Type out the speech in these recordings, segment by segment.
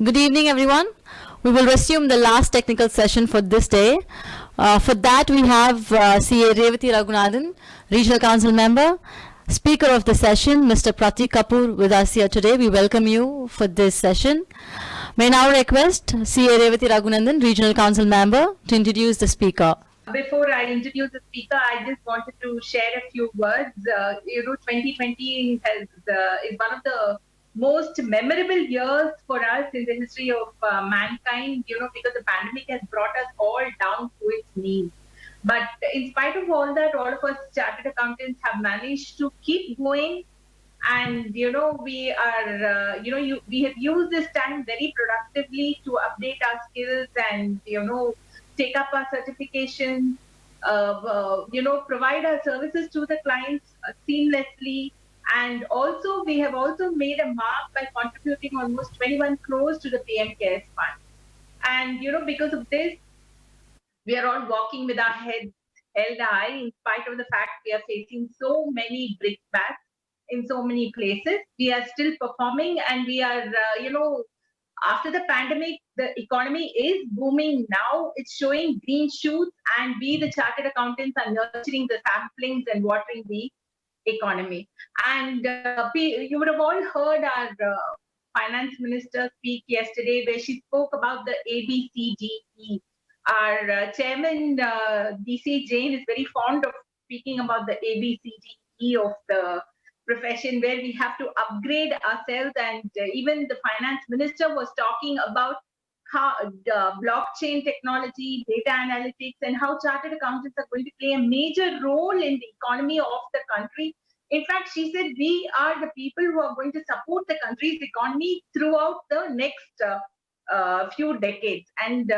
Good evening, everyone. We will resume the last technical session for this day. For that, we have CA Revati Raghunathan, Regional Council Member, Speaker of the session, Mr. Pratik Kapoor, with us here today. We welcome you for this session. May I now request CA Revati Raghunathan, Regional Council Member, to introduce the speaker. Before I introduce the speaker, I just wanted to share a few words. 2020 is one of the most memorable years for us in the history of mankind, because the pandemic has brought us all down to its knees. But in spite of all that, all of us chartered accountants have managed to keep going. And, we have used this time very productively to update our skills and, take up our certification, provide our services to the clients seamlessly. And also, we have also made a mark by contributing almost 21 crores to the PM CARES Fund. And, because of this, we are all walking with our heads held high in spite of the fact we are facing so many brickbats in so many places. We are still performing, and we are, after the pandemic, the economy is booming now. It's showing green shoots, and we, the chartered accountants, are nurturing the samplings and watering the economy. And you would have all heard our finance minister speak yesterday, where she spoke about the ABCDE. Our chairman, DC Jain, is very fond of speaking about the ABCDE of the profession, where we have to upgrade ourselves. And even the finance minister was talking about how the blockchain technology, data analytics, and how chartered accountants are going to play a major role in the economy of the country. In fact, she said we are the people who are going to support the country's economy throughout the next few decades. And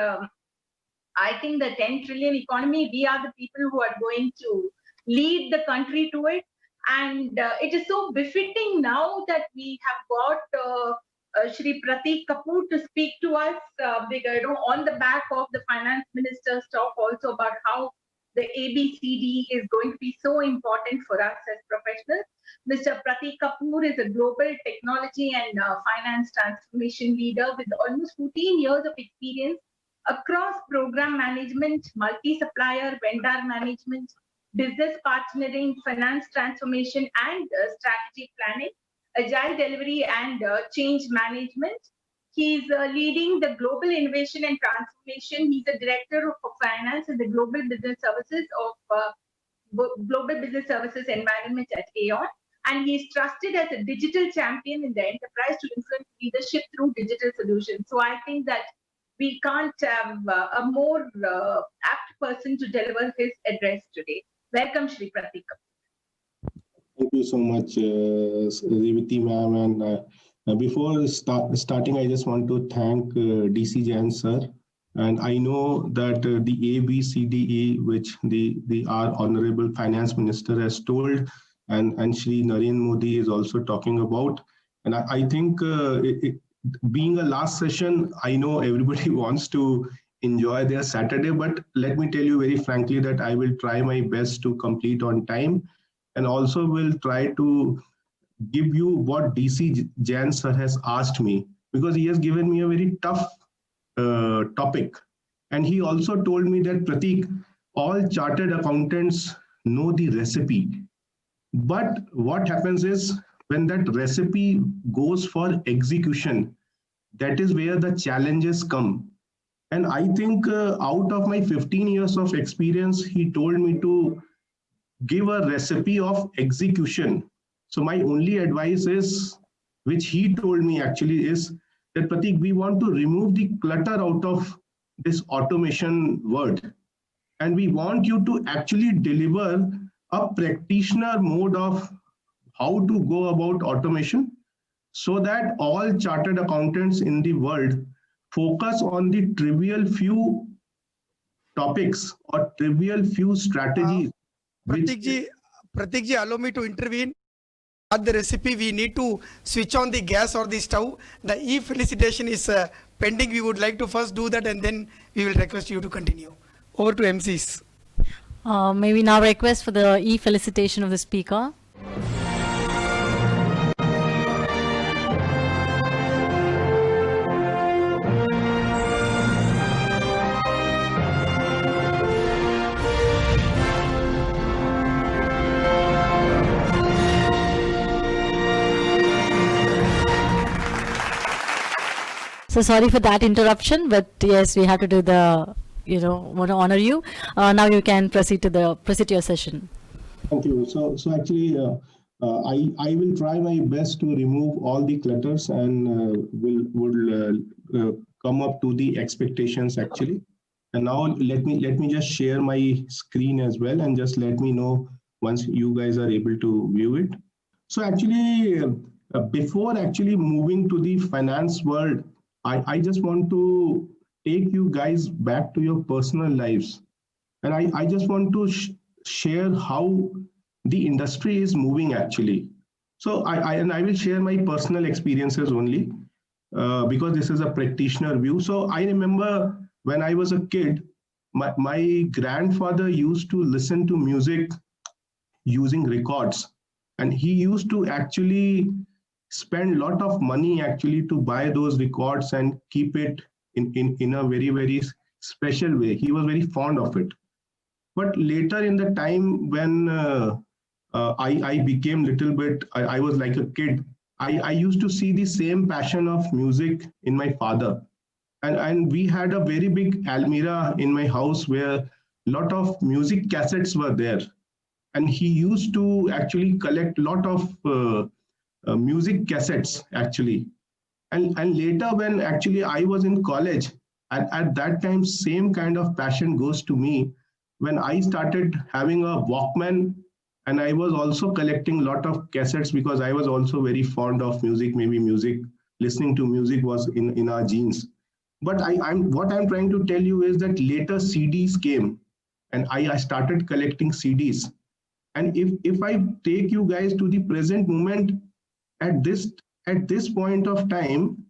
I think the 10 trillion economy, we are the people who are going to lead the country to it. And it is so befitting now that we have got Shri Pratik Kapoor to speak to us, on the back of the finance minister's talk also about how the ABCD is going to be so important for us as professionals. Mr. Pratik Kapoor is a global technology and finance transformation leader with almost 14 years of experience across program management, multi-supplier, vendor management, business partnering, finance transformation, and strategic planning, agile delivery, and change management. He's leading the global innovation and transformation. He's the director of finance and the global business services of Global Business Services Environment at Aon. And he's trusted as a digital champion in the enterprise to influence leadership through digital solutions. So I think that we can't have a more apt person to deliver his address today. Welcome, Shri Pratik. Thank you so much, Revati ma'am. And before starting, I just want to thank DC Jain sir. And I know that the ABCDE, which our Honorable Finance Minister has told, and Shri Narendra Modi is also talking about. And I think being a last session, I know everybody wants to enjoy their Saturday, but let me tell you very frankly that I will try my best to complete on time, and also will try to give you what DC Jain sir has asked me, because he has given me a very tough topic. And he also told me that, Pratik, all chartered accountants know the recipe. But what happens is, when that recipe goes for execution, that is where the challenges come. And I think out of my 15 years of experience, he told me to give a recipe of execution. So my only advice is, which he told me actually, is that, Pratik, we want to remove the clutter out of this automation word. And we want you to actually deliver a practitioner mode of how to go about automation, so that all chartered accountants in the world focus on the trivial few topics or trivial few strategies. Pratik ji, allow me to intervene. At the recipe, we need to switch on the gas or the stove. The e-felicitation is pending. We would like to first do that, and then we will request you to continue. Over to MCs. May we now request for the e-felicitation of the speaker. So sorry for that interruption, but yes, we have to do the, want to honor you. Now you can proceed to your session. Thank you. So actually, I will try my best to remove all the clutters and will come up to the expectations actually. And now let me just share my screen as well, and just let me know once you guys are able to view it. So actually, before actually moving to the finance world, I just want to take you guys back to your personal lives. And I just want to share how the industry is moving actually. So I will share my personal experiences only because this is a practitioner view. So I remember when I was a kid, my grandfather used to listen to music using records, and he used to actually spend a lot of money actually to buy those records and keep it in a very, very special way. He was very fond of it. But later in the time when I became little bit, I was like a kid, I used to see the same passion of music in my father. And we had a very big Almirah in my house where a lot of music cassettes were there. And he used to actually collect a lot of music cassettes actually. And later when actually I was in college, at that time, same kind of passion goes to me when I started having a Walkman, and I was also collecting a lot of cassettes because I was also very fond of music. Maybe listening to music was in our genes. But what I'm trying to tell you is that later CDs came, and I started collecting CDs. And if I take you guys to the present moment, at this point of time,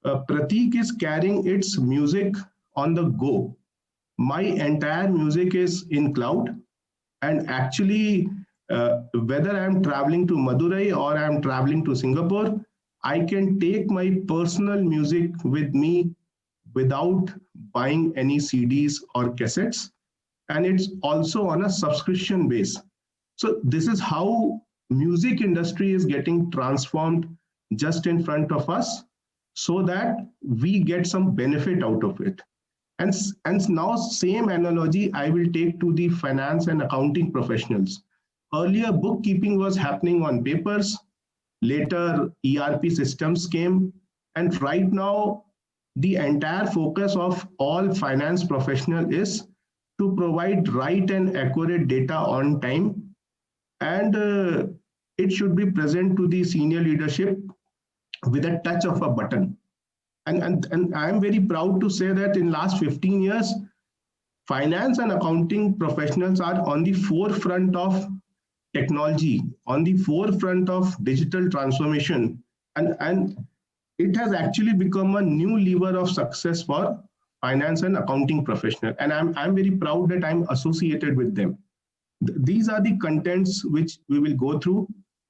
Prateek is carrying its music on the go. My entire music is in cloud, and actually, whether I'm traveling to Madurai or I'm traveling to Singapore, I can take my personal music with me without buying any CDs or cassettes, and it's also on a subscription base. So this is how music industry is getting transformed just in front of us, so that we get some benefit out of it. And now same analogy I will take to the finance and accounting professionals. Earlier, bookkeeping was happening on papers. Later, ERP systems came. And right now, the entire focus of all finance professionals is to provide right and accurate data on time. And it should be present to the senior leadership with a touch of a button. And I'm very proud to say that in last 15 years, finance and accounting professionals are on the forefront of technology, on the forefront of digital transformation. And it has actually become a new lever of success for finance and accounting professionals. And I'm very proud that I'm associated with them. These are the contents which we will go through.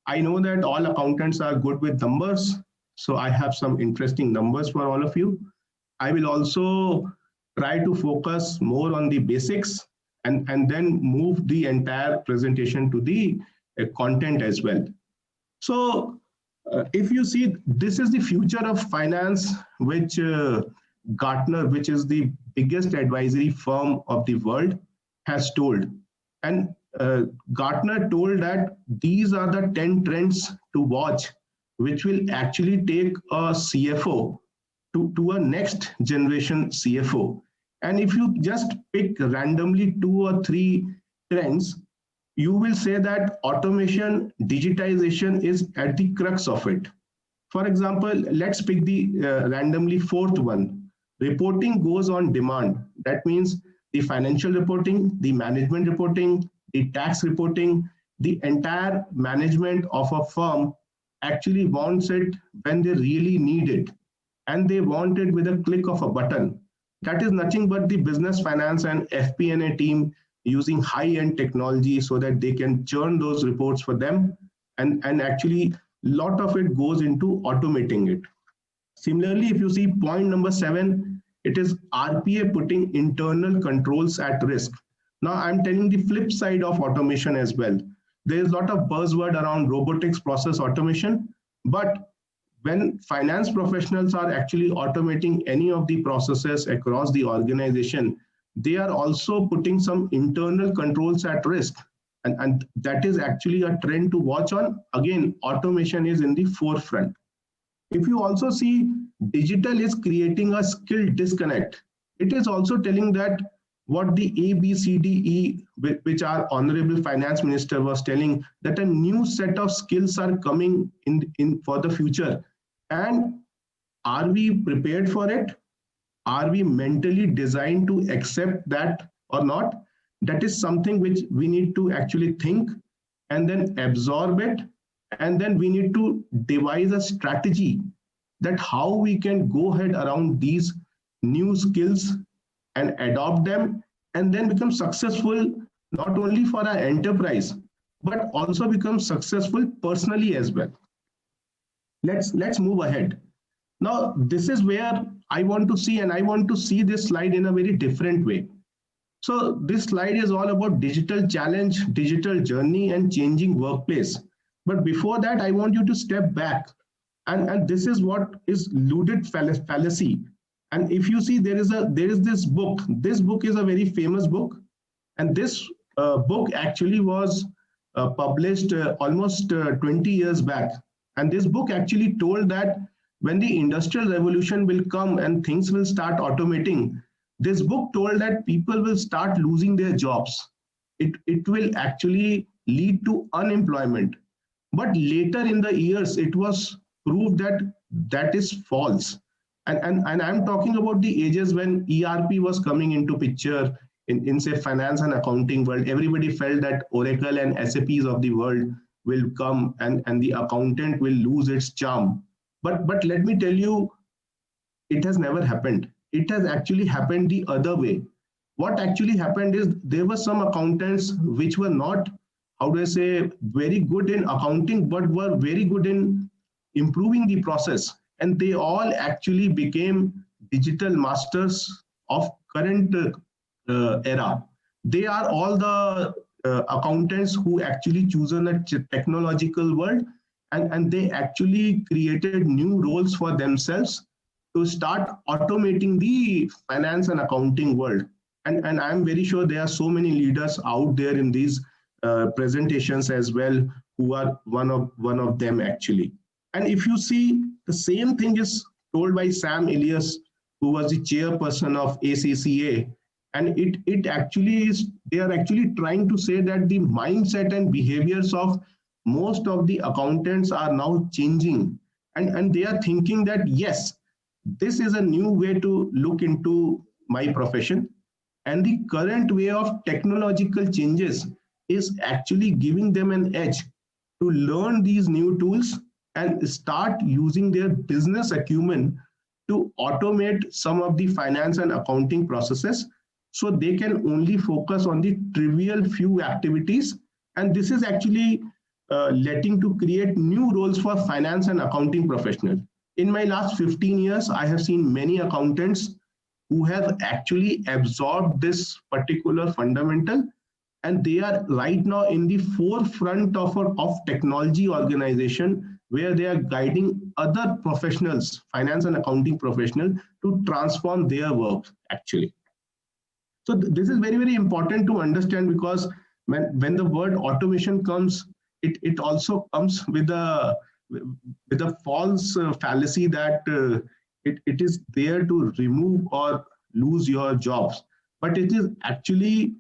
I know that all accountants are good with numbers, so I have some interesting numbers for all of you. I will also try to focus more on the basics and then move the entire presentation to the content as well. So if you see, this is the future of finance, which Gartner, which is the biggest advisory firm of the world, has told. And Gartner told that these are the 10 trends to watch, which will actually take a CFO to a next generation CFO. And if you just pick randomly 2 or 3 trends, you will say that automation, digitization is at the crux of it. For example, let's pick the randomly 4th one. Reporting goes on demand. That means the financial reporting, the management reporting, the tax reporting, the entire management of a firm actually wants it when they really need it. And they want it with a click of a button. That is nothing but the business, finance, and FP&A team using high-end technology so that they can churn those reports for them. And actually, a lot of it goes into automating it. Similarly, if you see point number 7, it is RPA putting internal controls at risk. Now, I'm telling the flip side of automation as well. There is a lot of buzzword around robotics, process automation, but when finance professionals are actually automating any of the processes across the organization, they are also putting some internal controls at risk. And that is actually a trend to watch on. Again, automation is in the forefront. If you also see, digital is creating a skill disconnect. It is also telling that what the ABCDE, which our honorable finance minister was telling, that a new set of skills are coming in for the future. And are we prepared for it? Are we mentally designed to accept that or not? That is something which we need to actually think and then absorb it. And then we need to devise a strategy that how we can go ahead around these new skills and adopt them and then become successful not only for our enterprise, but also become successful personally as well. Let's move ahead. Now, this is where I want to see, and I want to see this slide in a very different way. So this slide is all about digital challenge, digital journey, and changing workplace. But before that, I want you to step back. And this is what is luded fallacy. And if you see, there is this book. This book is a very famous book. And this book actually was published almost 20 years back. And this book actually told that when the industrial revolution will come and things will start automating, this book told that people will start losing their jobs. It will actually lead to unemployment. But later in the years, it was proved that that is false. And I'm talking about the ages when ERP was coming into picture in say finance and accounting world. Everybody felt that Oracle and SAPs of the world will come and the accountant will lose its charm. But let me tell you, it has never happened. It has actually happened the other way. What actually happened is there were some accountants which were not, how do I say, very good in accounting, but were very good in improving the process. And they all actually became digital masters of current era. They are all the accountants who actually chosen a technological world, and they actually created new roles for themselves to start automating the finance and accounting world. And I'm very sure there are so many leaders out there in these presentations as well, who are one of them actually. And if you see, the same thing is told by Sam Elias, who was the chairperson of ACCA. And it actually is, they are actually trying to say that the mindset and behaviors of most of the accountants are now changing. And they are thinking that, yes, this is a new way to look into my profession. And the current way of technological changes is actually giving them an edge to learn these new tools and start using their business acumen to automate some of the finance and accounting processes, so they can only focus on the trivial few activities. And this is actually letting to create new roles for finance and accounting professionals. In my last 15 years, I have seen many accountants who have actually absorbed this particular fundamental, and they are right now in the forefront of technology organization, where they are guiding other professionals, finance and accounting professionals, to transform their work actually. So this is very, very important to understand, because when the word automation comes, it also comes with a false fallacy that it is there to remove or lose your jobs. But it is actually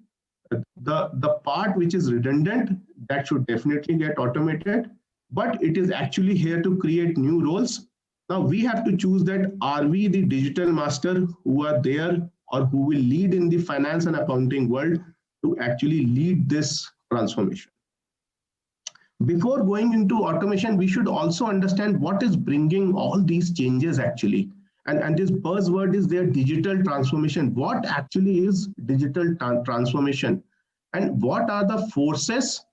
the part which is redundant that should definitely get automated. But it is actually here to create new roles. Now we have to choose that, are we the digital master who are there, or who will lead in the finance and accounting world to actually lead this transformation. Before going into automation, we should also understand what is bringing all these changes actually. And this buzzword is their digital transformation. What actually is digital transformation? And what are the forces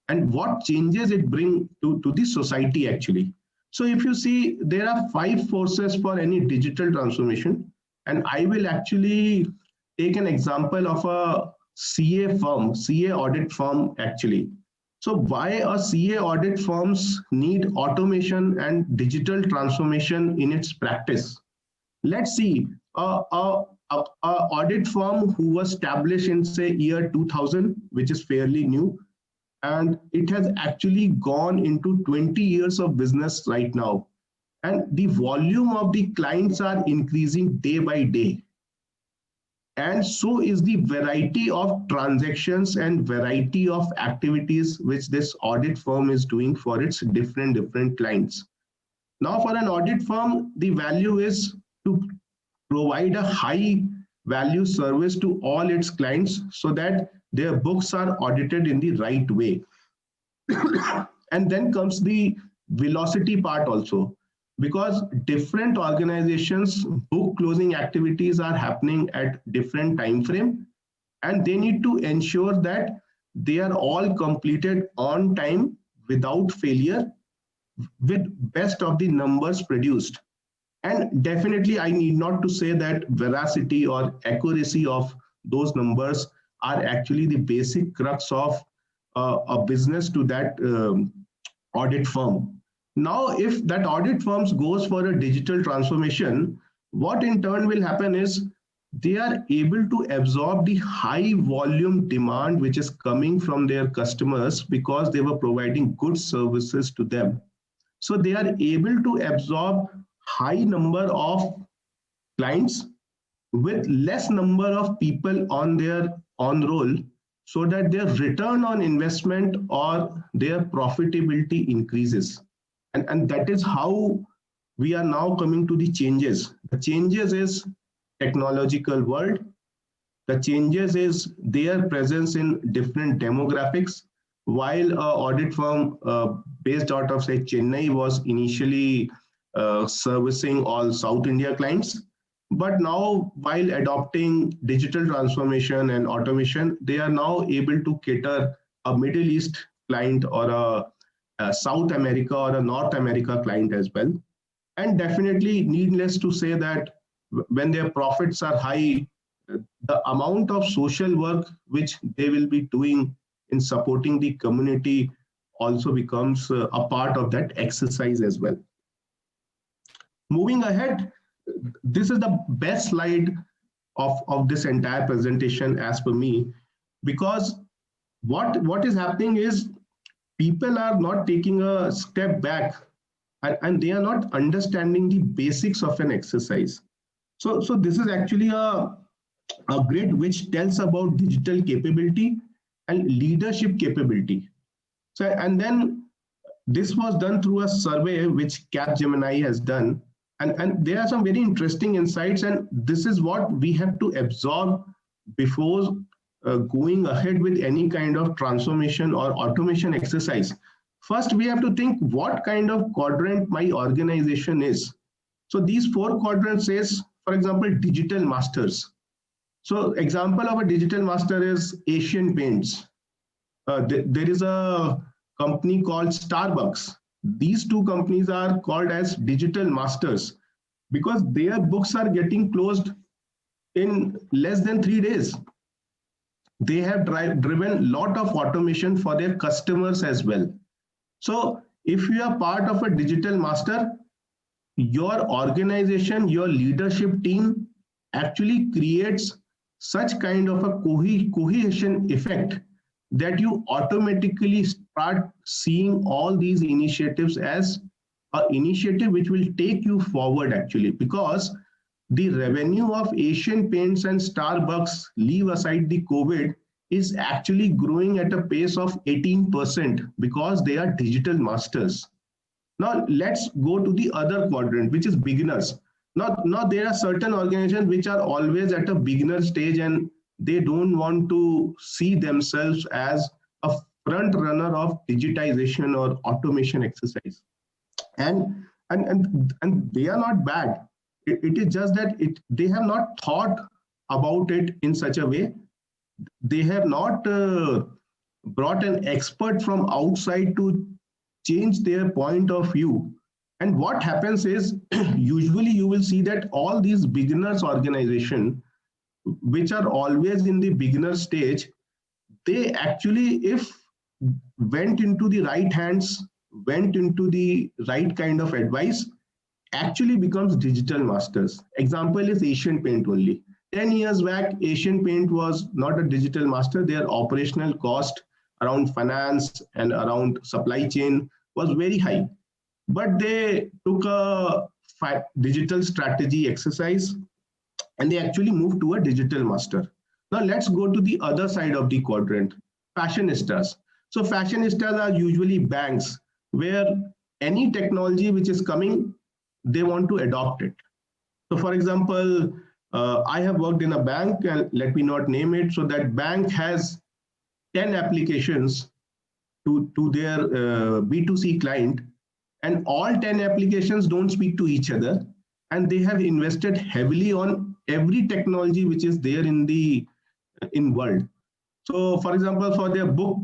and what changes it brings to the society actually? So if you see, there are 5 forces for any digital transformation. And I will actually take an example of a CA audit firm actually. So why a CA audit firms need automation and digital transformation in its practice? Let's see, a audit firm who was established in say year 2000, which is fairly new, and it has actually gone into 20 years of business right now. And the volume of the clients are increasing day by day. And so is the variety of transactions and variety of activities which this audit firm is doing for its different clients. Now, for an audit firm, the value is to provide a high value service to all its clients so that their books are audited in the right way. And then comes the velocity part also, because different organizations book closing activities are happening at different time frame, and they need to ensure that they are all completed on time without failure with best of the numbers produced. And definitely I need not to say that veracity or accuracy of those numbers are actually the basic crux of a business to that audit firm. Now, if that audit firms goes for a digital transformation, what in turn will happen is they are able to absorb the high volume demand which is coming from their customers because they were providing good services to them. So they are able to absorb high number of clients with less number of people on their on roll, so that their return on investment or their profitability increases. And that is how we are now coming to the changes. The changes is technological world. The changes is their presence in different demographics. While an audit firm based out of say Chennai was initially servicing all South India clients, but now while adopting digital transformation and automation, they are now able to cater a Middle East client or a South America or a North America client as well. And definitely needless to say that when their profits are high, the amount of social work which they will be doing in supporting the community also becomes a part of that exercise as well. Moving ahead, this is the best slide of this entire presentation as per me, because what is happening is people are not taking a step back and they are not understanding the basics of an exercise. So this is actually a grid which tells about digital capability and leadership capability. So, and then this was done through a survey which Capgemini has done. And there are some very interesting insights, and this is what we have to absorb before going ahead with any kind of transformation or automation exercise. First, we have to think what kind of quadrant my organization is. So these 4 quadrants is, for example, digital masters. So example of a digital master is Asian Paints. There is a company called Starbucks. These 2 companies are called as digital masters because their books are getting closed in less than 3 days. They have driven a lot of automation for their customers as well. So if you are part of a digital master, your organization, your leadership team actually creates such kind of a cohesion effect that you automatically start seeing all these initiatives as an initiative which will take you forward actually, because the revenue of Asian Paints and Starbucks, leave aside the COVID, is actually growing at a pace of 18% because they are digital masters. Now let's go to the other quadrant, which is beginners. Now there are certain organizations which are always at a beginner stage and they don't want to see themselves as a front runner of digitization or automation exercise. And they are not bad. It is just that they have not thought about it in such a way. They have not brought an expert from outside to change their point of view. And what happens is usually you will see that all these beginners organization, which are always in the beginner stage, they actually, if went into the right hands, went into the right kind of advice, actually becomes digital masters. Example is Asian Paint only. 10 years back, Asian Paint was not a digital master. Their operational cost around finance and around supply chain was very high. But they took a digital strategy exercise and they actually moved to a digital master. Now let's go to the other side of the quadrant, fashionistas. So fashionistas are usually banks where any technology which is coming, they want to adopt it. So for example, I have worked in a bank, and let me not name it. So that bank has 10 applications to their B2C client, and all 10 applications don't speak to each other. And they have invested heavily on every technology which is there in the world. So for example, for their book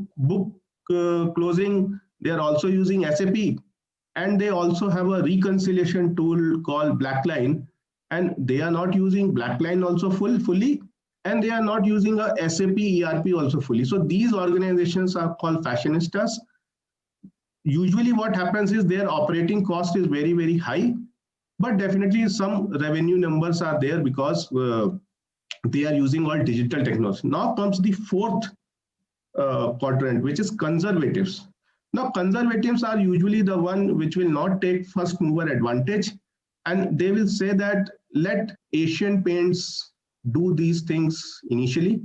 closing, they are also using SAP, and they also have a reconciliation tool called Blackline, and they are not using Blackline also fully, and they are not using a SAP ERP also fully. So these organizations are called fashionistas. Usually what happens is their operating cost is very, very high, but definitely some revenue numbers are there because they are using all digital technology. Now comes the fourth quadrant, which is conservatives. Now conservatives are usually the one which will not take first mover advantage, and they will say that let Asian Paints do these things initially.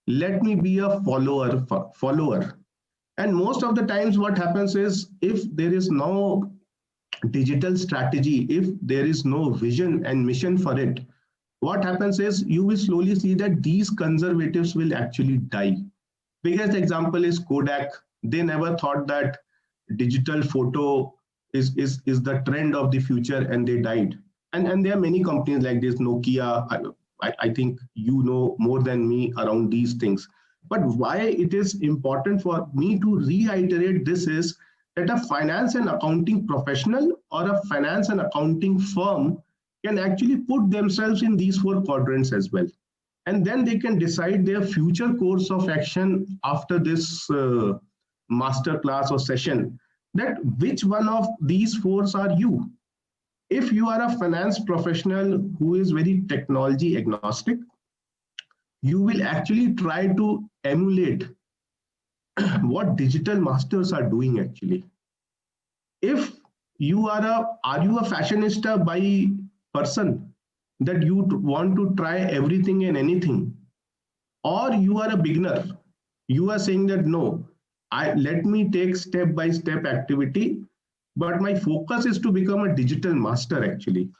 Let me be a follower. And most of the times what happens is, if there is no digital strategy, if there is no vision and mission for it, what happens is you will slowly see that these conservatives will actually die. Biggest example is Kodak. They never thought that digital photo is the trend of the future, and they died. And there are many companies like this, Nokia. I think you know more than me around these things. But why it is important for me to reiterate this is that a finance and accounting professional or a finance and accounting firm can actually put themselves in these four quadrants as well. And then they can decide their future course of action after this master class or session, that which one of these fours are you. If you are a finance professional who is very technology agnostic, you will actually try to emulate what digital masters are doing actually. If you are you a fashionista by person, that you want to try everything and anything, or you are a beginner, you are saying that no, let me take step-by-step activity, but my focus is to become a digital master actually.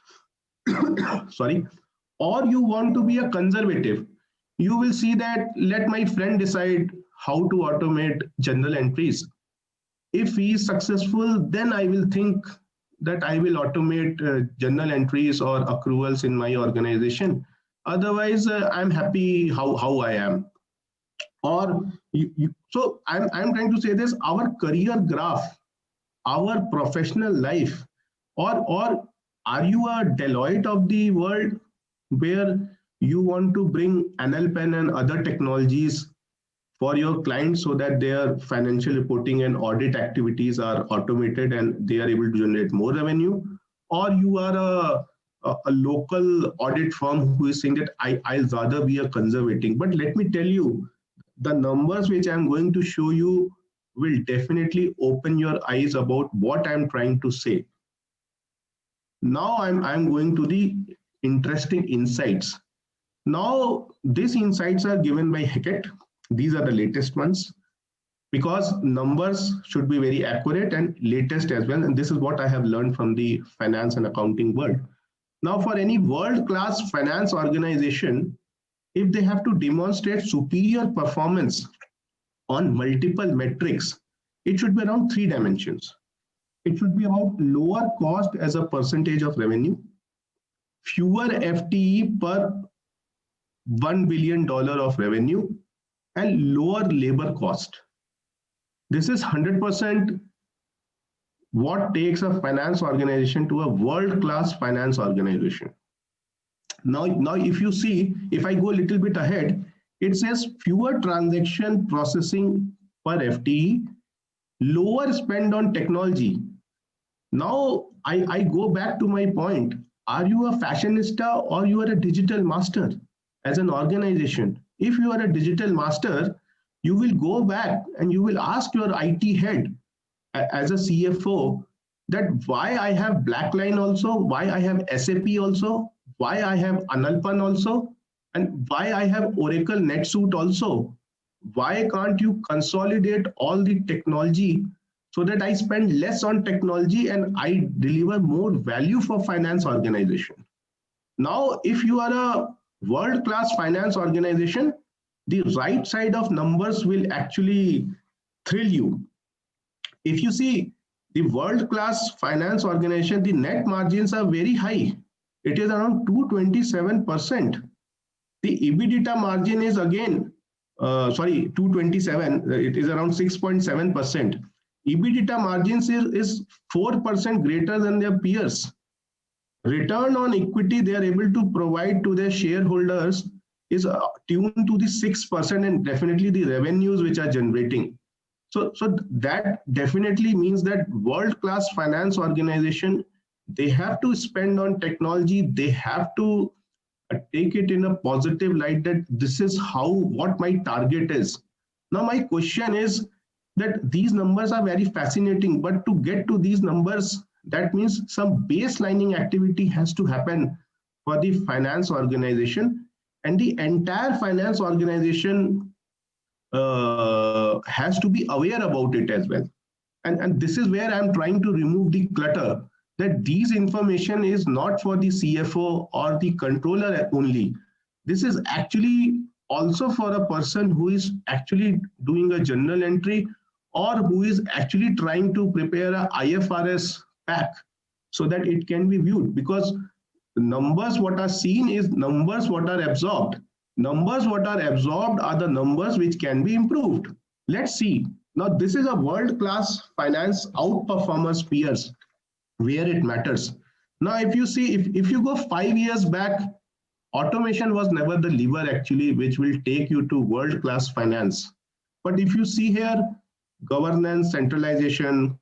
Sorry. Or you want to be a conservative, you will see that let my friend decide how to automate journal entries. If he is successful, then I will think that I will automate journal entries or accruals in my organization. Otherwise, I'm happy how I am. Or so I'm trying to say this, our career graph, our professional life, or are you a Deloitte of the world where you want to bring NLP and other technologies for your clients so that their financial reporting and audit activities are automated and they are able to generate more revenue? Or you are a local audit firm who is saying that I'll rather be a conservative. But let me tell you, the numbers which I'm going to show you will definitely open your eyes about what I'm trying to say. Now I'm going to the interesting insights. Now these insights are given by Hackett. These are the latest ones, because numbers should be very accurate and latest as well. And this is what I have learned from the finance and accounting world. Now for any world-class finance organization, if they have to demonstrate superior performance on multiple metrics, it should be around 3 dimensions. It should be about lower cost as a percentage of revenue, fewer FTE per $1 billion of revenue, and lower labor cost. This is 100% what takes a finance organization to a world-class finance organization. Now, if you see, if I go a little bit ahead, it says fewer transaction processing per FTE, lower spend on technology. Now, I go back to my point. Are you a fashionista or you are a digital master as an organization? If you are a digital master, you will go back and you will ask your IT head as a CFO that why I have Blackline also, why I have SAP also, why I have Analpan also, and why I have Oracle NetSuite also. Why can't you consolidate all the technology so that I spend less on technology and I deliver more value for finance organization? Now, if you are a world-class finance organization, the right side of numbers will actually thrill you. If you see the world-class finance organization, the net margins are very high. It is around 227%. The EBITDA margin is again, 227, it is around 6.7%. EBITDA margins is 4% greater than their peers. Return on equity they are able to provide to their shareholders is tuned to the 6%, and definitely the revenues which are generating. So that definitely means that world-class finance organization, they have to spend on technology, they have to take it in a positive light that this is what my target is. Now my question is that these numbers are very fascinating, but to get to these numbers, that means some baselining activity has to happen for the finance organization, and the entire finance organization has to be aware about it as well. And this is where I'm trying to remove the clutter, that these information is not for the CFO or the controller only. This is actually also for a person who is actually doing a journal entry or who is actually trying to prepare a IFRS pack so that it can be viewed, because numbers what are seen is numbers what are absorbed. Numbers what are absorbed are the numbers which can be improved. Let's see. Now this is a world-class finance outperformers peers where it matters. Now if you see, if you go 5 years back, automation was never the lever actually which will take you to world-class finance. But if you see here, governance, centralization,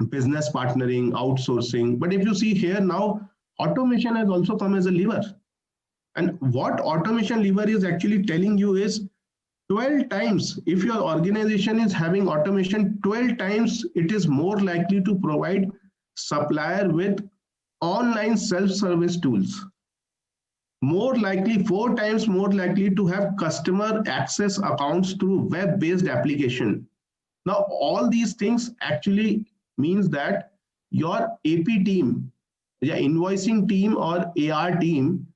business partnering, outsourcing. But if you see here now, automation has also come as a lever. And what automation lever is actually telling you is 12 times, if your organization is having automation, 12 times it is more likely to provide supplier with online self-service tools. More likely, 4 times more likely to have customer access accounts through web-based application. Now, all these things actually means that your AP team, your invoicing team or AR team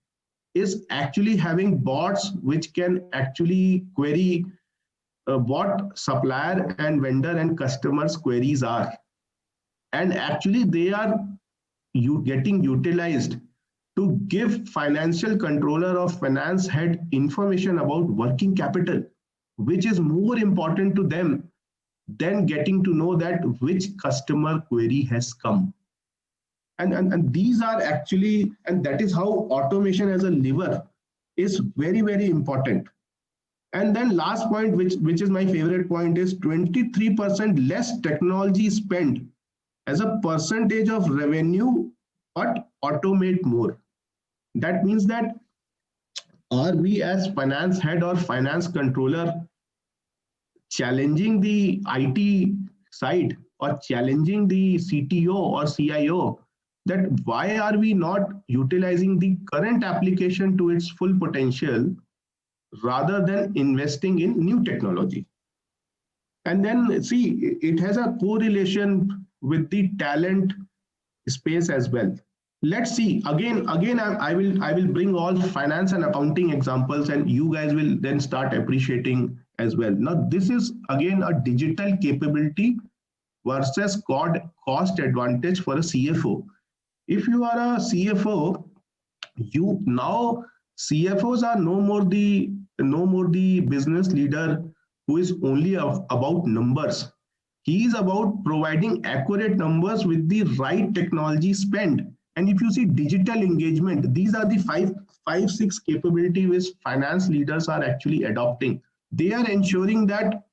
is actually having bots which can actually query what supplier and vendor and customers queries are. And actually they are getting utilized to give financial controller or finance head information about working capital, which is more important to them than getting to know that which customer query has come. And these are actually, and that is how automation as a lever is very, very important. And then last point, which is my favorite point, is 23% less technology spend as a percentage of revenue, but automate more. That means that are we as finance head or finance controller challenging the IT side or challenging the CTO or CIO that why are we not utilizing the current application to its full potential rather than investing in new technology? And then see, it has a correlation with the talent space as well. Let's see, again I will bring all finance and accounting examples and you guys will then start appreciating as well. Now this is again a digital capability versus cost advantage for a CFO. If you are a CFO, CFOs are no more the business leader who is only about numbers. He is about providing accurate numbers with the right technology spend. And if you see digital engagement, these are the five, six capabilities which finance leaders are actually adopting. They are ensuring that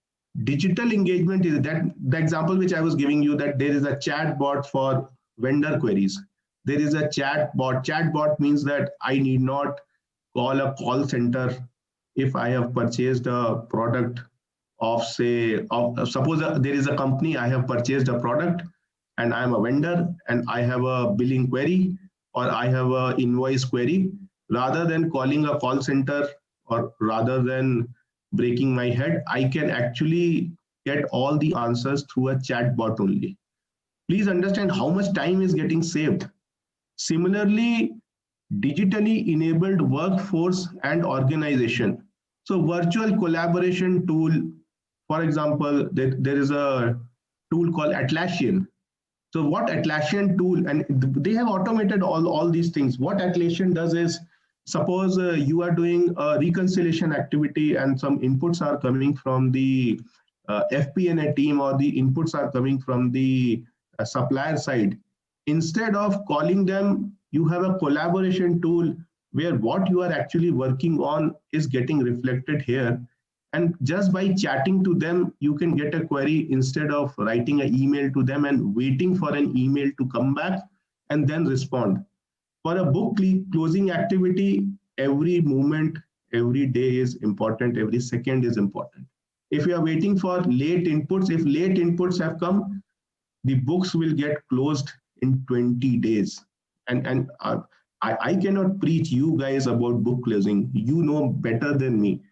digital engagement is that the example which I was giving you, that there is a chat bot for vendor queries. There is a chat bot. Chat bot means that I need not call a call center if I have purchased a product of, say, suppose there is a company, I have purchased a product and I'm a vendor and I have a billing query or I have a invoice query. Rather than calling a call center or rather than breaking my head, I can actually get all the answers through a chat bot only. Please understand how much time is getting saved. Similarly, digitally enabled workforce and organization. So virtual collaboration tool, for example, there is a tool called Atlassian. So what Atlassian tool, and they have automated all these things. What Atlassian does is, suppose you are doing a reconciliation activity and some inputs are coming from the FP&A team or the inputs are coming from the supplier side. Instead of calling them, you have a collaboration tool where what you are actually working on is getting reflected here. And just by chatting to them, you can get a query instead of writing an email to them and waiting for an email to come back and then respond. For a book closing activity, every moment, every day is important, every second is important. If you are waiting for late inputs, if late inputs have come, the books will get closed in 20 days. And I cannot preach you guys about book closing. You know better than me.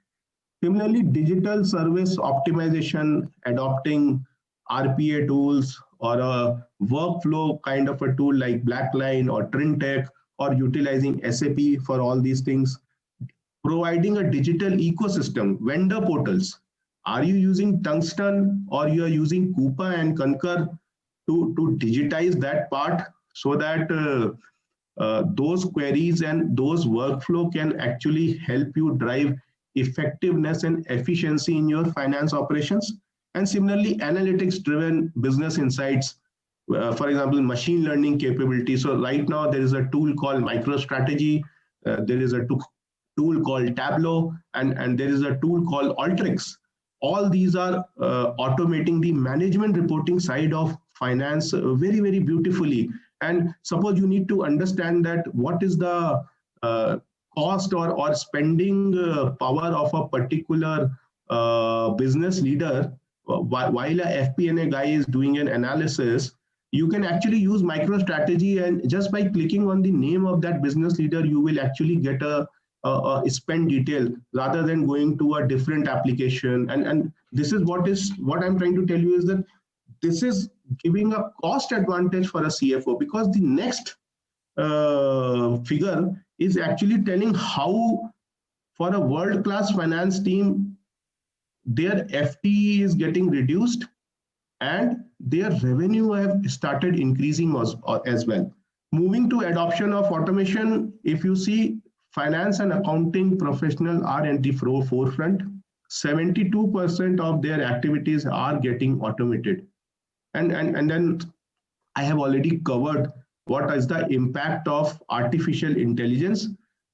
Similarly, digital service optimization, adopting RPA tools or a workflow kind of a tool like Blackline or Trintech, or utilizing SAP for all these things, providing a digital ecosystem, vendor portals. Are you using Tungsten or you are using Coupa and Concur to digitize that part so that those queries and those workflow can actually help you drive effectiveness and efficiency in your finance operations? And similarly, analytics driven business insights, for example, machine learning capability. So right now there is a tool called MicroStrategy, there is a tool called Tableau, and there is a tool called Alteryx. All these are automating the management reporting side of finance very, very beautifully. And suppose you need to understand that what is the cost or spending power of a particular business leader while a FP&A guy is doing an analysis, you can actually use MicroStrategy, and just by clicking on the name of that business leader, you will actually get a spend detail rather than going to a different application. And this is what I'm trying to tell you is that this is giving a cost advantage for a CFO, because the next figure is actually telling how for a world-class finance team, their FTE is getting reduced and their revenue have started increasing as well. Moving to adoption of automation, if you see, finance and accounting professionals are at the forefront. 72% of their activities are getting automated. And then I have already covered what is the impact of artificial intelligence.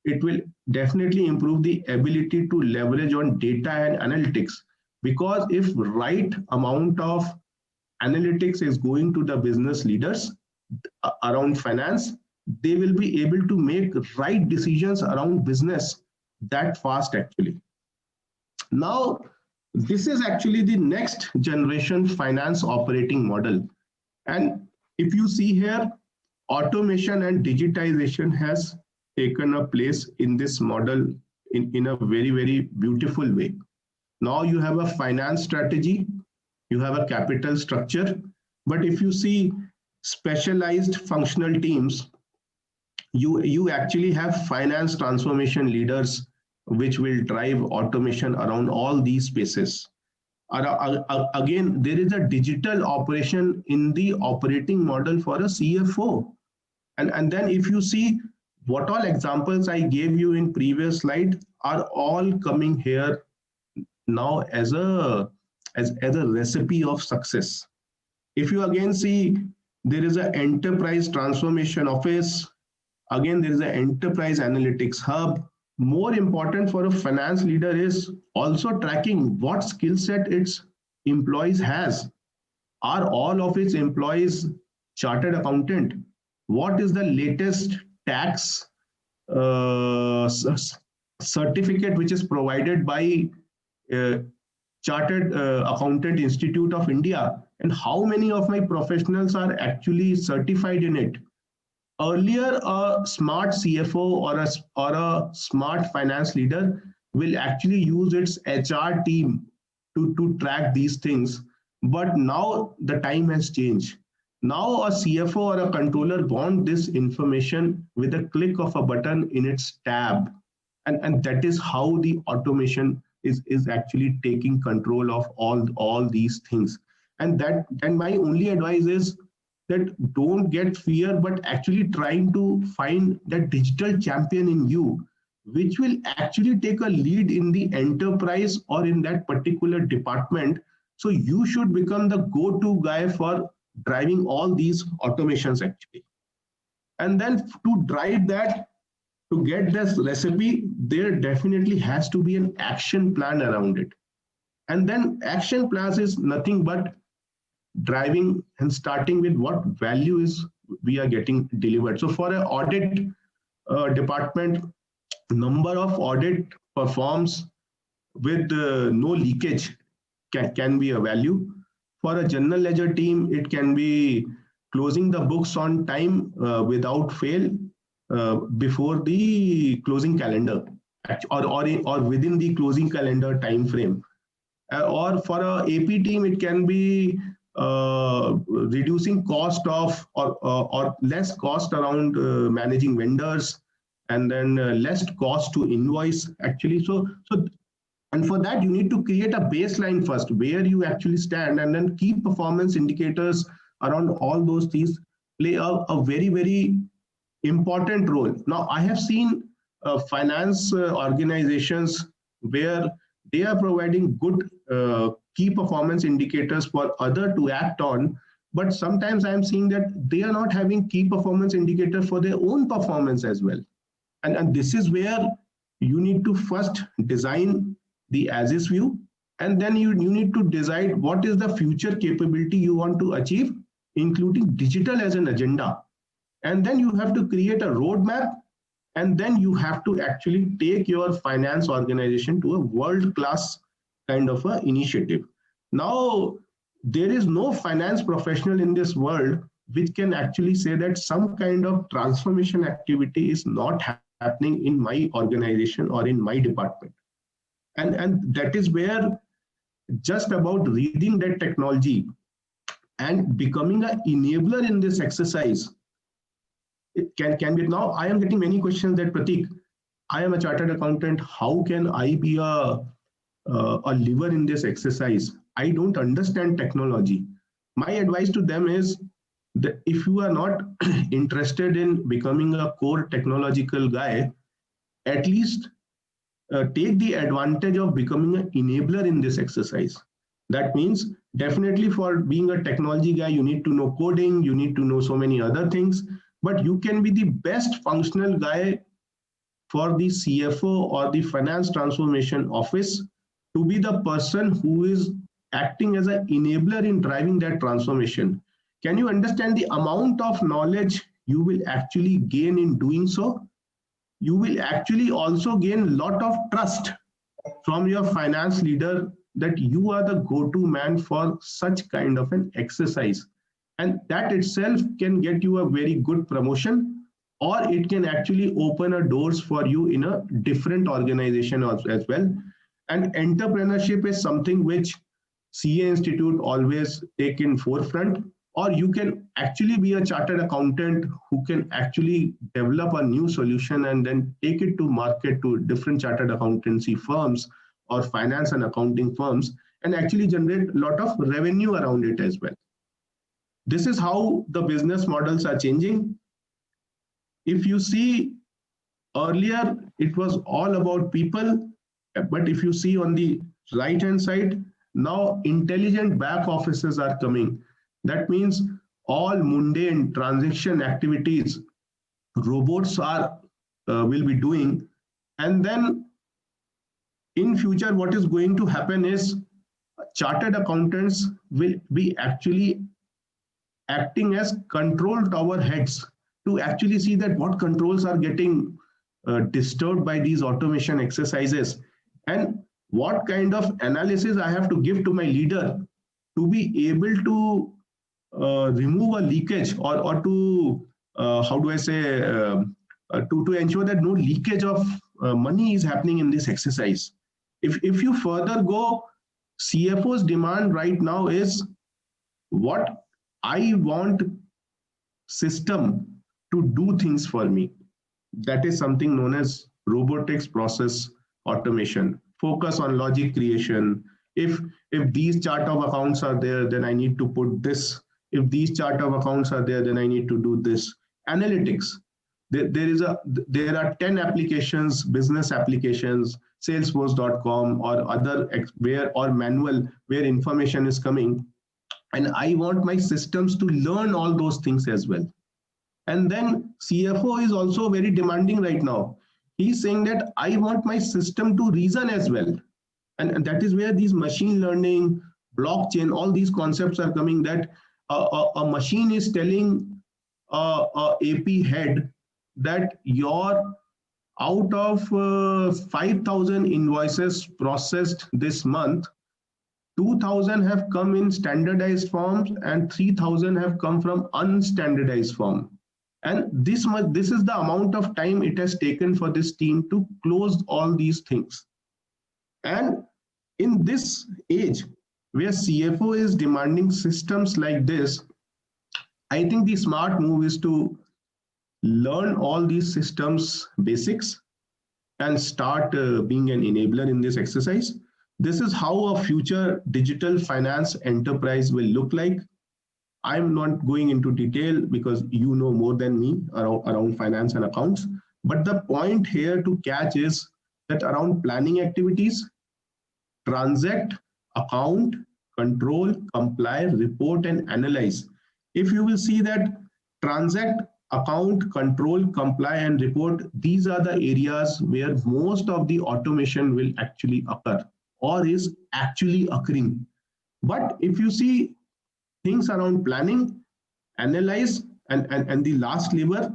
It will definitely improve the ability to leverage on data and analytics, because if right amount of analytics is going to the business leaders around finance, they will be able to make right decisions around business that fast actually. Now, this is actually the next generation finance operating model. And if you see here, automation and digitization has taken a place in this model in a very, very beautiful way. Now you have a finance strategy, you have a capital structure, but if you see specialized functional teams, you actually have finance transformation leaders which will drive automation around all these spaces. Again, there is a digital operation in the operating model for a CFO. And then if you see what all examples I gave you in previous slide are all coming here now as a recipe of success. If you again see, there is an enterprise transformation office. Again, there is an enterprise analytics hub. More important for a finance leader is also tracking what skill set it's employees has? Are all of its employees chartered accountant? What is the latest tax certificate which is provided by uh, Chartered Accountant Institute of India, and how many of my professionals are actually certified in it? Earlier, a smart CFO or a smart finance leader will actually use its HR team to track these things. But now the time has changed. Now a CFO or a controller want this information with a click of a button in its tab. And that is how the automation is actually taking control of all these things. And my only advice is that don't get fear, but actually trying to find that digital champion in you, which will actually take a lead in the enterprise or in that particular department. So you should become the go-to guy for driving all these automations actually. And then to drive that, to get this recipe, there definitely has to be an action plan around it. And then action plans is nothing but driving and starting with what value is we are getting delivered. So for an audit department, number of audit performs with no leakage can be a value. For a general ledger team, it can be closing the books on time without fail before the closing calendar or within the closing calendar time frame. Or for a AP team, it can be reducing cost of or less cost around managing vendors, and then less cost to invoice actually. And for that, you need to create a baseline first where you actually stand, and then key performance indicators around all those things play a very, very important role. Now, I have seen finance organizations where they are providing good key performance indicators for other to act on, but sometimes I'm seeing that they are not having key performance indicators for their own performance as well. And this is where you need to first design the as-is view, and then you need to decide what is the future capability you want to achieve, including digital as an agenda. And then you have to create a roadmap, and then you have to actually take your finance organization to a world-class kind of a initiative. Now, there is no finance professional in this world which can actually say that some kind of transformation activity is not happening in my organization or in my department. And that is where just about reading that technology and becoming an enabler in this exercise, it can be. Now I am getting many questions that, Pratik, I am a chartered accountant, how can I be a lever in this exercise? I don't understand technology. My advice to them is that if you are not interested in becoming a core technological guy, at least take the advantage of becoming an enabler in this exercise. That means definitely for being a technology guy, you need to know coding, you need to know so many other things, but you can be the best functional guy for the CFO or the finance transformation office to be the person who is acting as an enabler in driving that transformation. Can you understand the amount of knowledge you will actually gain in doing so? You will actually also gain a lot of trust from your finance leader that you are the go-to man for such kind of an exercise. And that itself can get you a very good promotion, or it can actually open a doors for you in a different organization as well. And entrepreneurship is something which CA Institute always take in forefront. Or you can actually be a chartered accountant who can actually develop a new solution and then take it to market to different chartered accountancy firms or finance and accounting firms and actually generate a lot of revenue around it as well. This is how the business models are changing. If you see earlier, it was all about people, but if you see on the right-hand side, now intelligent back offices are coming. That means all mundane transaction activities, robots will be doing. And then in future, what is going to happen is chartered accountants will be actually acting as control tower heads to actually see that what controls are getting disturbed by these automation exercises, and what kind of analysis I have to give to my leader to be able to remove a leakage, or to how do I say, to ensure that no leakage of money is happening in this exercise. If you further go, CFO's demand right now is, what I want system to do things for me. That is something known as robotics process automation. Focus on logic creation. If these chart of accounts are there, then I need to put this. If these chart of accounts are there, then I need to do this. Analytics. There are 10 applications, business applications, Salesforce.com or other or manual where information is coming, and I want my systems to learn all those things as well. And then CFO is also very demanding right now. He's saying that I want my system to reason as well. And that is where these machine learning, blockchain, all these concepts are coming, that a machine is telling a AP head that your out of 5,000 invoices processed this month, 2,000 have come in standardized forms and 3,000 have come from unstandardized form. And this is the amount of time it has taken for this team to close all these things. And in this age where CFO is demanding systems like this, I think the smart move is to learn all these systems basics and start being an enabler in this exercise. This is how a future digital finance enterprise will look like. I'm not going into detail because you know more than me around finance and accounts. But the point here to catch is that around planning activities, transact, account, control, comply, report, and analyze. If you will see that transact, account, control, comply, and report, these are the areas where most of the automation will actually occur or is actually occurring. But if you see things around planning, analyze, and the last lever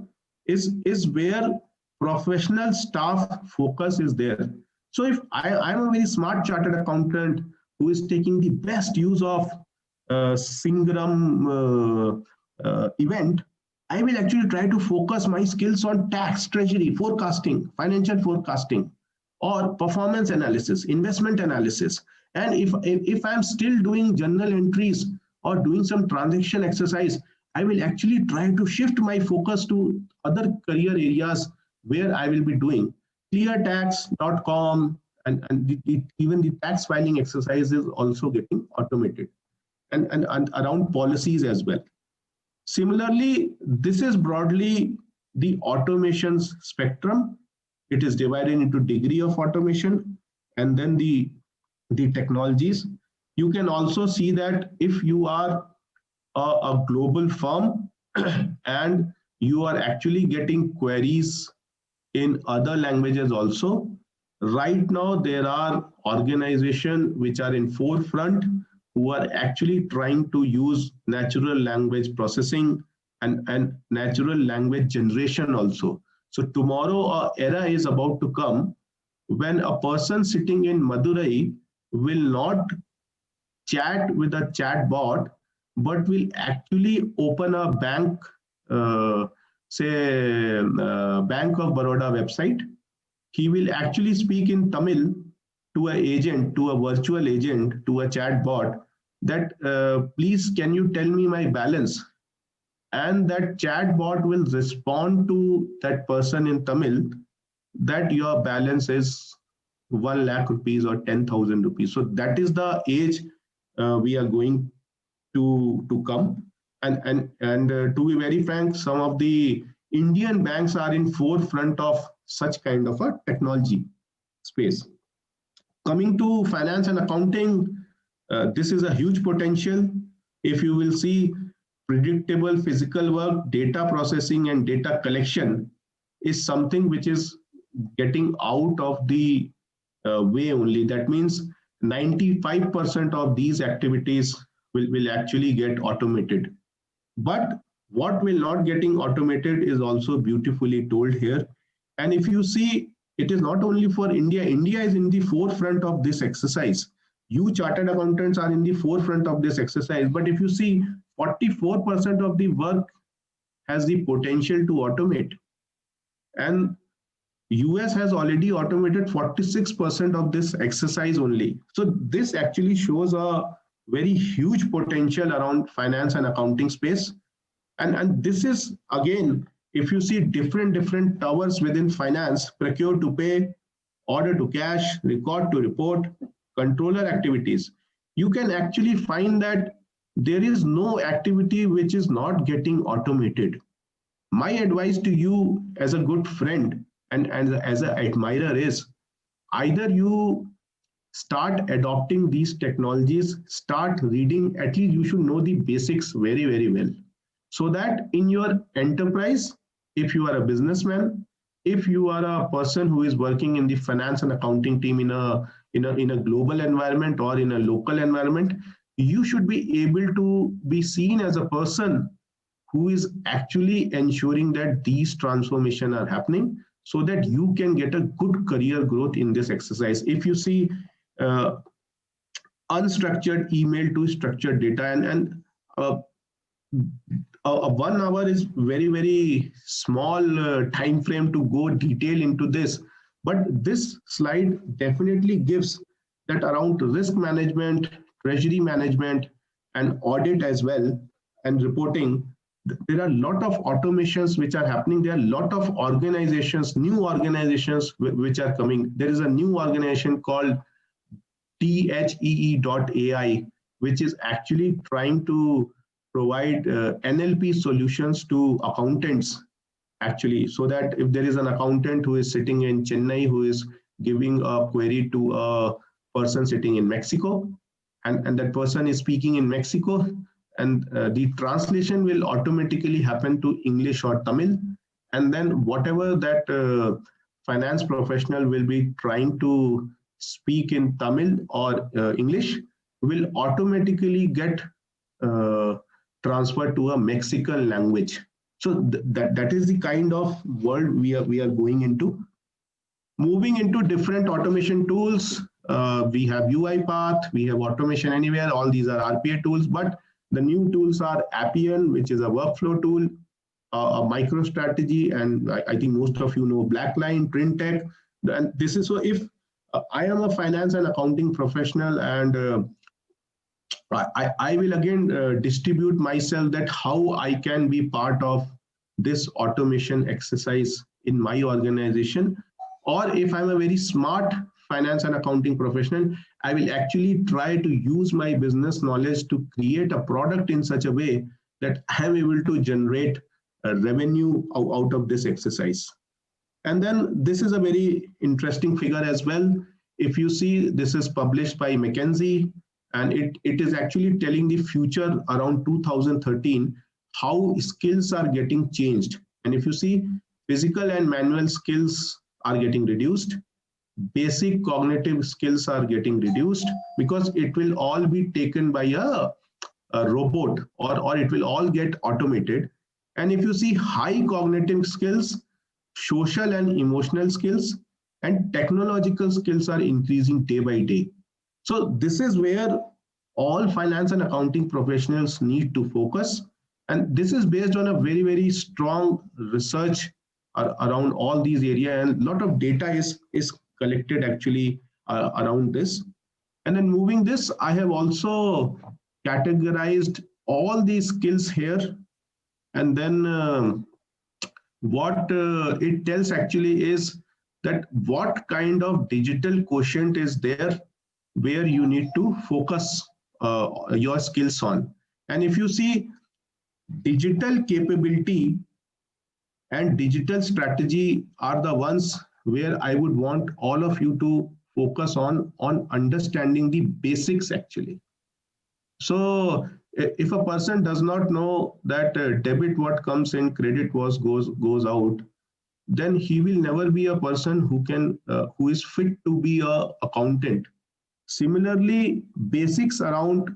is where professional staff focus is there. So if I'm a very smart chartered accountant who is taking the best use of Singram event, I will actually try to focus my skills on tax, treasury, forecasting, financial forecasting, or performance analysis, investment analysis. And if I'm still doing journal entries or doing some transaction exercise, I will actually try to shift my focus to other career areas where I will be doing cleartax.com, and even the tax filing exercise is also getting automated, and around policies as well. Similarly, this is broadly the automation's spectrum. It is divided into degree of automation and then the technologies. You can also see that if you are a global firm and you are actually getting queries in other languages also, right now there are organizations which are in forefront who are actually trying to use natural language processing and natural language generation also. So tomorrow an era is about to come when a person sitting in Madurai will not chat with a chat bot, but will actually open a bank, Bank of Baroda website. He will actually speak in Tamil to an agent, to a virtual agent, to a chat bot, that please can you tell me my balance, and that chat bot will respond to that person in Tamil that your balance is 1 lakh rupees or 10,000 rupees. So that is the age we are going to come, and to be very frank, some of the Indian banks are in forefront of such kind of a technology space. Coming to finance and accounting, this is a huge potential. If you will see, predictable physical work, data processing, and data collection is something which is getting out of the way only. That means 95% of these activities will actually get automated. But what will not getting automated is also beautifully told here. And if you see, it is not only for India. India is in the forefront of this exercise. You chartered accountants are in the forefront of this exercise. But if you see, 44% of the work has the potential to automate. And US has already automated 46% of this exercise only. So this actually shows a very huge potential around finance and accounting space. And this is, again, if you see different towers within finance, procure to pay, order to cash, record to report, controller activities, you can actually find that there is no activity which is not getting automated. My advice to you as a good friend and as an admirer is, either you start adopting these technologies, start reading, at least you should know the basics very well, so that in your enterprise, if you are a businessman, if you are a person who is working in the finance and accounting team in a global environment or in a local environment, you should be able to be seen as a person who is actually ensuring that these transformations are happening, so that you can get a good career growth in this exercise. If you see unstructured email to structured data, and 1 hour is very small time frame to go detail into this, but this slide definitely gives that around risk management, treasury management, and audit as well, and reporting. There are a lot of automations which are happening. There are a lot of organizations, new organizations which are coming. There is a new organization called THEE.ai, which is actually trying to provide NLP solutions to accountants, actually, so that if there is an accountant who is sitting in Chennai who is giving a query to a person sitting in Mexico, and that person is speaking in Mexico, and the translation will automatically happen to English or Tamil, and then whatever that finance professional will be trying to speak in Tamil or English will automatically get transferred to a Mexican language. So that is the kind of world we are going into. Moving into different automation tools, we have UiPath, we have Automation Anywhere. All these are RPA tools, but the new tools are Appian, which is a workflow tool, a MicroStrategy, and I think most of you know Blackline, Trintech. And this is, so if I am a finance and accounting professional, and I will again distribute myself that how I can be part of this automation exercise in my organization. Or if I'm a very smart finance and accounting professional, I will actually try to use my business knowledge to create a product in such a way that I am able to generate revenue out of this exercise. And then this is a very interesting figure as well. If you see, this is published by McKinsey, and it is actually telling the future around 2013, how skills are getting changed. And if you see, physical and manual skills are getting reduced. Basic cognitive skills are getting reduced, because it will all be taken by a robot, or it will all get automated. And if you see, high cognitive skills, social and emotional skills, and technological skills are increasing day by day. So this is where all finance and accounting professionals need to focus. And this is based on a very strong research around all these areas, and a lot of data is collected actually around this. And then moving this, I have also categorized all these skills here. And then what it tells actually is that what kind of digital quotient is there where you need to focus your skills on. And if you see, digital capability and digital strategy are the ones where I would want all of you to focus on understanding the basics actually. So if a person does not know that debit what comes in, credit what goes out, then he will never be a person who is fit to be a accountant. Similarly, basics around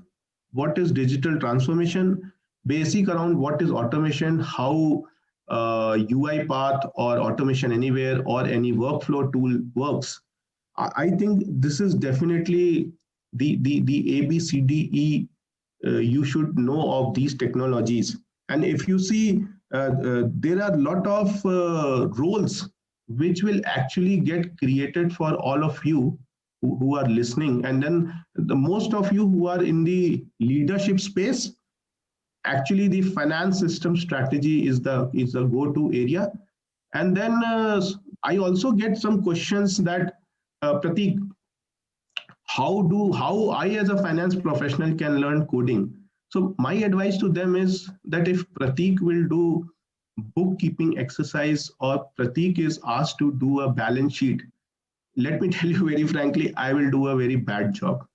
what is digital transformation, basic around what is automation, how UiPath or Automation Anywhere or any workflow tool works. I think this is definitely the ABCDE. You should know of these technologies. And if you see, there are a lot of roles which will actually get created for all of you who are listening. And then the most of you who are in the leadership space, actually the finance system strategy is the go-to area. And then I also get some questions that Pratik, how I as a finance professional can learn coding. So my advice to them is that if Pratik will do bookkeeping exercise or Pratik is asked to do a balance sheet, let me tell you very frankly, I will do a very bad job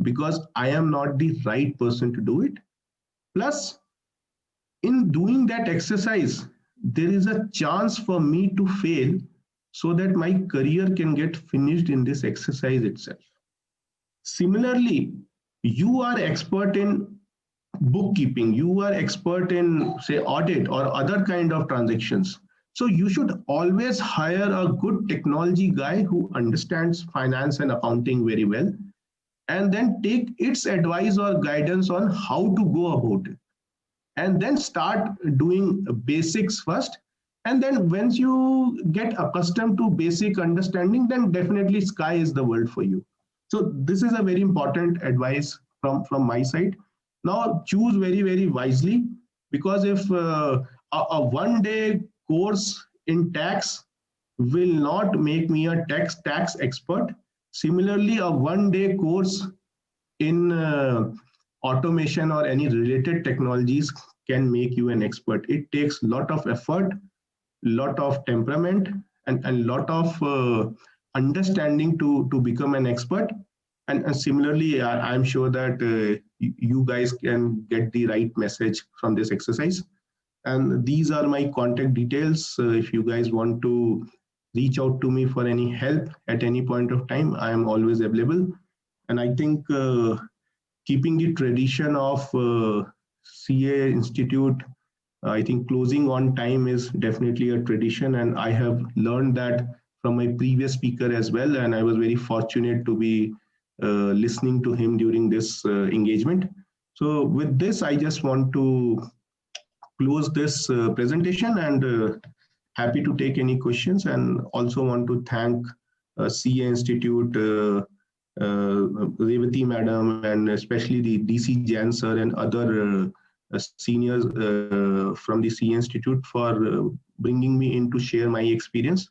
because I am not the right person to do it. Plus, in doing that exercise, there is a chance for me to fail so that my career can get finished in this exercise itself. Similarly, you are expert in bookkeeping, you are expert in say audit or other kind of transactions. So you should always hire a good technology guy who understands finance and accounting very well, and then take its advice or guidance on how to go about it. And then start doing basics first. And then once you get accustomed to basic understanding, then definitely sky is the world for you. So this is a very important advice from my side. Now choose very, very wisely, because if a one-day course in tax will not make me a tax expert, similarly, a one-day course in automation or any related technologies can make you an expert. It takes a lot of effort, lot of temperament, and lot of understanding to become an expert. And similarly, I'm sure that you guys can get the right message from this exercise. And these are my contact details. If you guys want to reach out to me for any help at any point of time, I am always available. And I think keeping the tradition of CA Institute, I think closing on time is definitely a tradition. And I have learned that from my previous speaker as well. And I was very fortunate to be listening to him during this engagement. So with this, I just want to close this presentation, and happy to take any questions, and also want to thank CA Institute, Revati Madam, and especially the DC Jain sir and other seniors from the CA Institute for bringing me in to share my experience.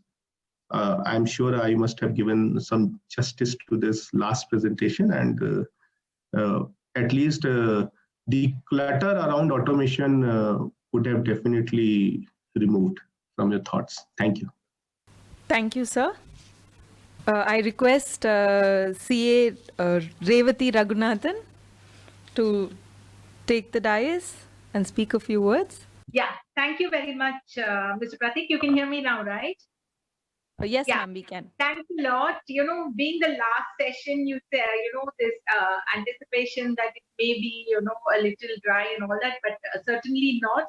I'm sure I must have given some justice to this last presentation, and at least the clutter around automation would have definitely removed from your thoughts. Thank you. Thank you, sir. I request CA Revati Raghunathan to take the dais and speak a few words. Yeah, thank you very much, Mr. Pratik. You can hear me now, right? Yes, Yeah. ma'am, we can. Thanks a lot. You know, being the last session, you say, this anticipation that it may be, a little dry and all that, but certainly not.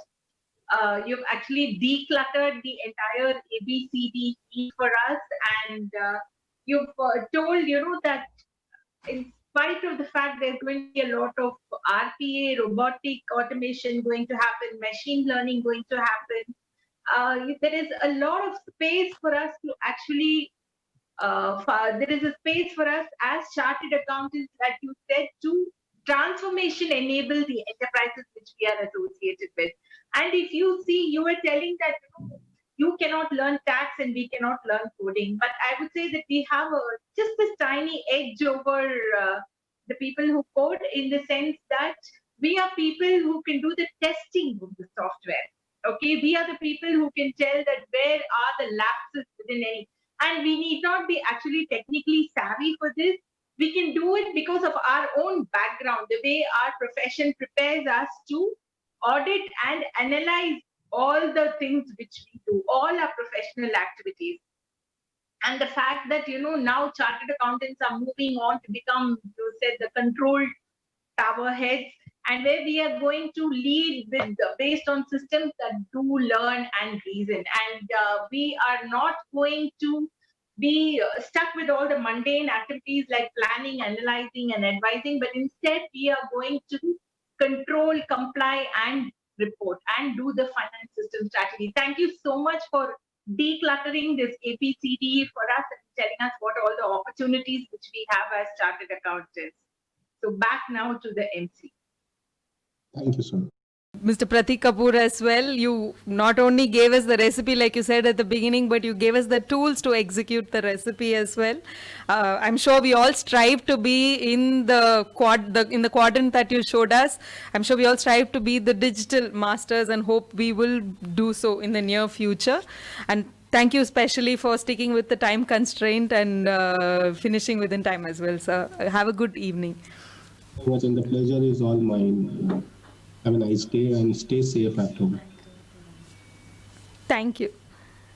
You've actually decluttered the entire ABCDE for us, and you've told, that in spite of the fact there's going to be a lot of RPA, robotic automation going to happen, machine learning going to happen, there is a lot of space for us to actually, there is a space for us as chartered accountants, like you said, to transformation enable the enterprises which we are associated with. And if you see, you were telling that you cannot learn tax and we cannot learn coding, but I would say that we have just this tiny edge over the people who code, in the sense that we are people who can do the testing of the software. Okay, we are the people who can tell that where are the lapses within any, and we need not be actually technically savvy for this. We can do it because of our own background, the way our profession prepares us to audit and analyze all the things which we do, all our professional activities. and the fact that, now chartered accountants are moving on to become, you said, the control tower heads, and where we are going to lead with based on systems that do learn and reason, and we are not going to be stuck with all the mundane activities like planning, analyzing, and advising, but instead we are going to control, comply, and report and do the finance system strategy. Thank you so much for decluttering this APCD for us and telling us what all the opportunities which we have as chartered accountants. So back now to the MC. Thank you, sir. Mr. Pratik Kapoor as well, you not only gave us the recipe like you said at the beginning, but you gave us the tools to execute the recipe as well. I'm sure we all strive to be in the quadrant that you showed us. I'm sure we all strive to be the digital masters and hope we will do so in the near future. And thank you especially for sticking with the time constraint and finishing within time as well, sir. Have a good evening. So much, and the pleasure is all mine. Have a nice day and stay safe at home. Thank you.